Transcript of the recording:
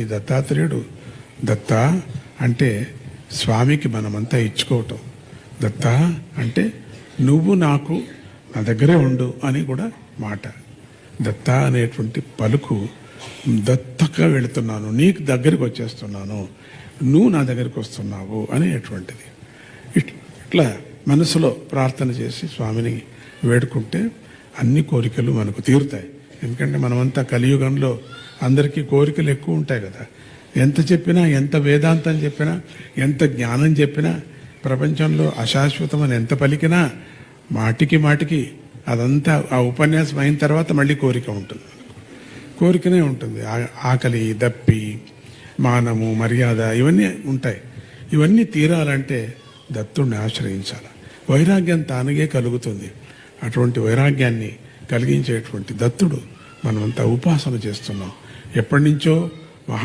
దత్తాత్రేయుడు దత్త అంటే స్వామికి మనమంతా ఇచ్చుకోవటం. దత్త అంటే నువ్వు నాకు నా దగ్గరే ఉండు అని కూడా మాట. దత్త అనేటువంటి పలుకు దత్తగా వెళుతున్నాను, నీకు దగ్గరికి వచ్చేస్తున్నాను, నువ్వు నా దగ్గరికి వస్తున్నావు అనేటువంటిది. ఇట్లా మనసులో ప్రార్థన చేసి స్వామిని వేడుకుంటే అన్ని కోరికలు మనకు తీరుతాయి. ఎందుకంటే మనమంతా కలియుగంలో అందరికీ కోరికలు ఎక్కువ ఉంటాయి కదా. ఎంత చెప్పినా, ఎంత వేదాంతం చెప్పినా, ఎంత జ్ఞానం చెప్పినా, ప్రపంచంలో అశాశ్వతమని ఎంత పలికినా మాటికి మాటికి అదంతా ఆ ఉపన్యాసం అయిన తర్వాత మళ్ళీ కోరిక ఉంటుంది. కోరికనే ఉంటుంది. ఆకలి, దప్పి, మానము, మర్యాద ఇవన్నీ ఉంటాయి. ఇవన్నీ తీరాలంటే దత్తుడిని ఆశ్రయించాలి. వైరాగ్యం తానుగే కలుగుతుంది. అటువంటి వైరాగ్యాన్ని కలిగించేటువంటి దత్తుడు మనమంతా ఉపాసన చేస్తున్నాం. ఎప్పటి నుంచో